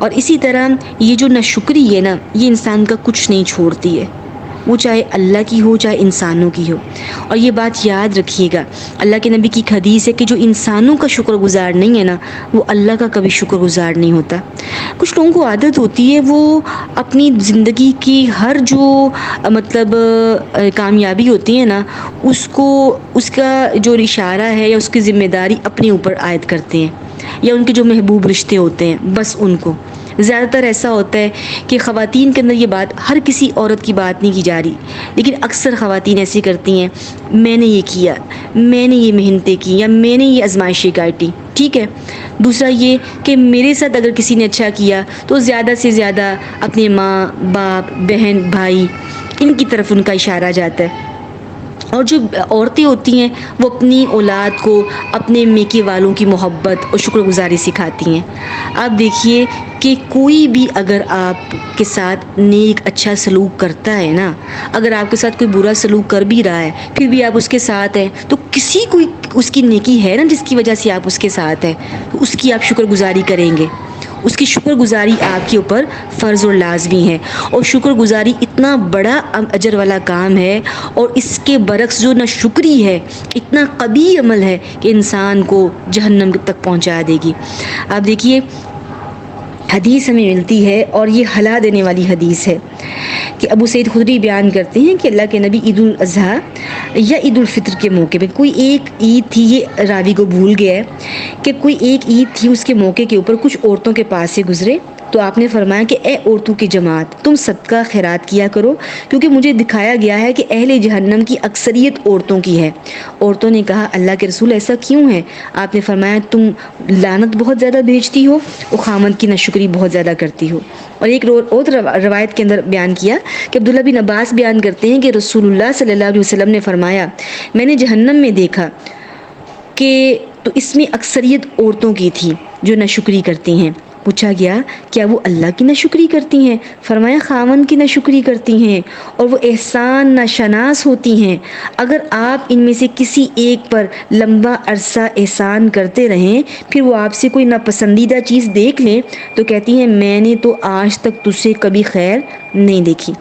اور اسی طرح یہ جو ناشکری ہے نا، یہ انسان کا کچھ نہیں چھوڑتی ہے، وہ چاہے اللہ کی ہو چاہے انسانوں کی ہو۔ اور یہ بات یاد رکھیے گا، اللہ کے نبی کی ایک حدیث ہے کہ جو انسانوں کا شکر گزار نہیں ہے نا، وہ اللہ کا کبھی شکر گزار نہیں ہوتا۔ کچھ لوگوں کو عادت ہوتی ہے، وہ اپنی زندگی کی ہر جو مطلب کامیابی ہوتی ہے نا، اس کا جو اشارہ ہے یا اس کی ذمہ داری اپنے اوپر عائد کرتے ہیں، یا ان کے جو محبوب رشتے ہوتے ہیں بس ان کو۔ زیادہ تر ایسا ہوتا ہے کہ خواتین کے اندر یہ بات، ہر کسی عورت کی بات نہیں کی جا رہی، لیکن اکثر خواتین ایسی کرتی ہیں، میں نے یہ کیا، میں نے یہ محنتیں کی، یا میں نے یہ آزمائشیں کاٹی، ٹھیک ہے۔ دوسرا یہ کہ میرے ساتھ اگر کسی نے اچھا کیا تو زیادہ سے زیادہ اپنے ماں باپ بہن بھائی ان کی طرف ان کا اشارہ جاتا ہے۔ اور جو عورتیں ہوتی ہیں وہ اپنی اولاد کو اپنے میکے والوں کی محبت اور شکر گزاری سکھاتی ہیں۔ آپ دیکھیے کہ کوئی بھی اگر آپ کے ساتھ نیک اچھا سلوک کرتا ہے نا، اگر آپ کے ساتھ کوئی برا سلوک کر بھی رہا ہے پھر بھی آپ اس کے ساتھ ہیں، تو کسی کو اس کی نیکی ہے نا جس کی وجہ سے آپ اس کے ساتھ ہیں، تو اس کی آپ شکر گزاری کریں گے، اس کی شکر گزاری آپ کے اوپر فرض اور لازمی ہے۔ اور شکر گزاری اتنا بڑا اجر والا کام ہے، اور اس کے برعکس جو ناشکری ہے اتنا قبیح عمل ہے کہ انسان کو جہنم تک پہنچا دے گی۔ آپ دیکھیے حدیث ہمیں ملتی ہے، اور یہ ہلا دینے والی حدیث ہے، کہ ابو سعید خدری بیان کرتے ہیں کہ اللہ کے نبی عید الاضحیٰ یا عید الفطر کے موقع پہ، کوئی ایک عید تھی، یہ راوی کو بھول گیا ہے کہ کوئی ایک عید تھی، اس کے موقع کے اوپر کچھ عورتوں کے پاس سے گزرے تو آپ نے فرمایا کہ اے عورتوں کی جماعت، تم صدقہ خیرات کیا کرو، کیونکہ مجھے دکھایا گیا ہے کہ اہل جہنم کی اکثریت عورتوں کی ہے۔ عورتوں نے کہا اللہ کے رسول ایسا کیوں ہے؟ آپ نے فرمایا تم لعنت بہت زیادہ بھیجتی ہو اور خامند کی ناشکری بہت زیادہ کرتی ہو۔ اور ایک اور روایت کے اندر بیان کیا کہ عبداللہ بن عباس بیان کرتے ہیں کہ رسول اللہ صلی اللہ علیہ وسلم نے فرمایا میں نے جہنم میں دیکھا کہ تو اس میں اکثریت عورتوں کی تھی جو ناشکری کرتی ہیں۔ پوچھا گیا کیا وہ اللہ کی ناشکری کرتی ہیں؟ فرمایا خاوند کی ناشکری کرتی ہیں، اور وہ احسان ناشناس ہوتی ہیں۔ اگر آپ ان میں سے کسی ایک پر لمبا عرصہ احسان کرتے رہیں، پھر وہ آپ سے کوئی ناپسندیدہ چیز دیکھ لیں تو کہتی ہیں میں نے تو آج تک تجھ سے کبھی خیر نہیں دیکھی۔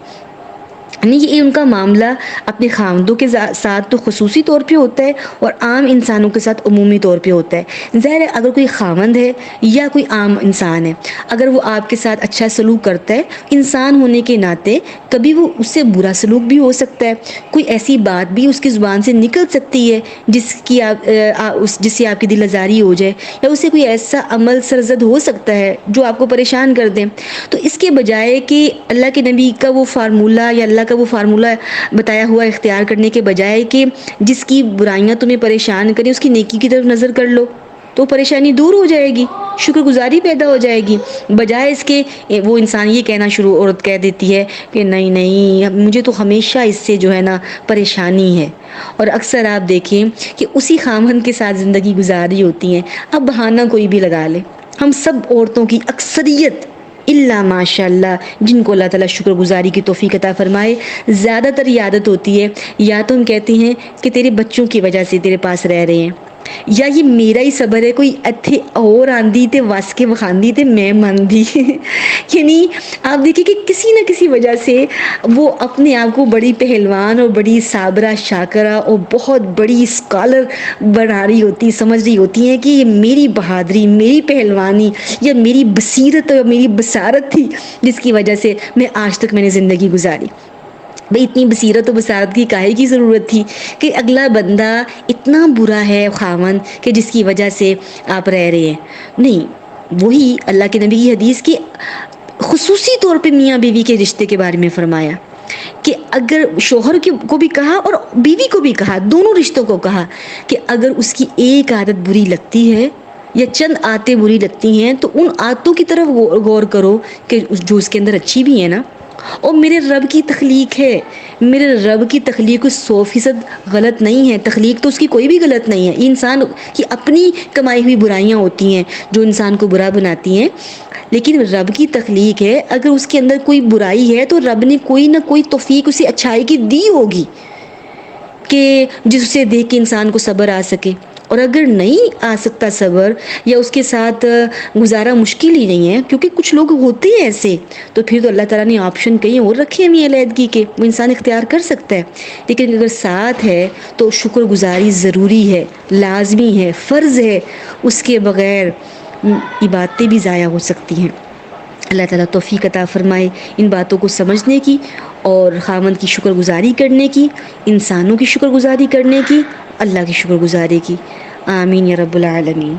یعنی یہ ان کا معاملہ اپنے خاوندوں کے ساتھ تو خصوصی طور پہ ہوتا ہے، اور عام انسانوں کے ساتھ عمومی طور پہ ہوتا ہے۔ ظاہر ہے اگر کوئی خاوند ہے یا کوئی عام انسان ہے، اگر وہ آپ کے ساتھ اچھا سلوک کرتا ہے، انسان ہونے کے ناطے کبھی وہ اس سے برا سلوک بھی ہو سکتا ہے، کوئی ایسی بات بھی اس کی زبان سے نکل سکتی ہے جس سے آپ کی دل آزاری ہو جائے، یا اسے کوئی ایسا عمل سرزد ہو سکتا ہے جو آپ کو پریشان کر دے۔ تو اس کے بجائے کہ اللہ کے نبی کا وہ فارمولہ یا اللہ کا وہ فارمولہ بتایا ہوا اختیار کرنے کے بجائے کہ جس کی برائیاں تمہیں پریشان کریں اس کی نیکی کی طرف نظر کر لو تو پریشانی دور ہو جائے گی، شکر گزاری پیدا ہو جائے گی، بجائے اس کے وہ انسان یہ کہنا عورت کہہ دیتی ہے کہ نہیں نہیں مجھے تو ہمیشہ اس سے جو ہے نا پریشانی ہے۔ اور اکثر آپ دیکھیں کہ اسی خامن کے ساتھ زندگی گزاری ہوتی ہیں، اب بہانہ کوئی بھی لگا لے۔ ہم سب عورتوں کی اکثریت اللہ ماشاء اللہ جن کو اللہ تعالیٰ شکر گزاری کی توفیق عطا فرمائے، زیادہ تر یہ عادت ہوتی ہے یا تو ہم کہتے ہیں کہ تیرے بچوں کی وجہ سے تیرے پاس رہ رہے ہیں، یا یہ میرا ہی صبر ہے، کوئی اتھے اور آندھی تے وس کے وخاندی تے میں مندی یعنی آپ دیکھیں کہ کسی نہ کسی وجہ سے وہ اپنے آپ کو بڑی پہلوان اور بڑی صابرہ شاکرہ اور بہت بڑی اسکالر بنا رہی ہوتی، سمجھ رہی ہوتی ہیں کہ یہ میری بہادری، میری پہلوانی یا میری بصیرت اور میری بصارت تھی جس کی وجہ سے آج تک میں نے زندگی گزاری۔ بھئی اتنی بصیرت و بصارت کی کاہے کی ضرورت تھی کہ اگلا بندہ اتنا برا ہے خاوند کہ جس کی وجہ سے آپ رہ رہے ہیں؟ نہیں، وہی اللہ کے نبی کی حدیث کی خصوصی طور پہ میاں بیوی کے رشتے کے بارے میں فرمایا کہ اگر شوہر کو بھی کہا اور بیوی کو بھی کہا، دونوں رشتوں کو کہا کہ اگر اس کی ایک عادت بری لگتی ہے یا چند عادتیں بری لگتی ہیں تو ان عادتوں کی طرف غور کرو کہ جو اس کے اندر اچھی بھی ہے نا۔ اور میرے رب کی تخلیق ہے، میرے رب کی تخلیق 100% غلط نہیں ہے، تخلیق تو اس کی کوئی بھی غلط نہیں ہے، انسان کی اپنی کمائی ہوئی برائیاں ہوتی ہیں جو انسان کو برا بناتی ہیں، لیکن رب کی تخلیق ہے، اگر اس کے اندر کوئی برائی ہے تو رب نے کوئی نہ کوئی توفیق اسے اچھائی کی دی ہوگی کہ جس سے دیکھ کے انسان کو صبر آ سکے۔ اور اگر نہیں آ سکتا صبر یا اس کے ساتھ گزارا مشکل ہی نہیں ہے، کیونکہ کچھ لوگ ہوتے ہیں ایسے، تو پھر تو اللہ تعالیٰ نے آپشن کہیں اور رکھے ہوئے ہیں علیحدگی کے، وہ انسان اختیار کر سکتا ہے. لیکن اگر ساتھ ہے تو شکر گزاری ضروری ہے، لازمی ہے، فرض ہے. اس کے بغیر عبادتیں بھی ضائع ہو سکتی ہیں. اللہ تعالیٰ توفیق عطا فرمائے ان باتوں کو سمجھنے کی اور خاوند کی شکر گزاری کرنے کی، انسانوں کی شکر گزاری کرنے کی، اللہ کی شکر گزاری کی. آمین یا رب العالمین.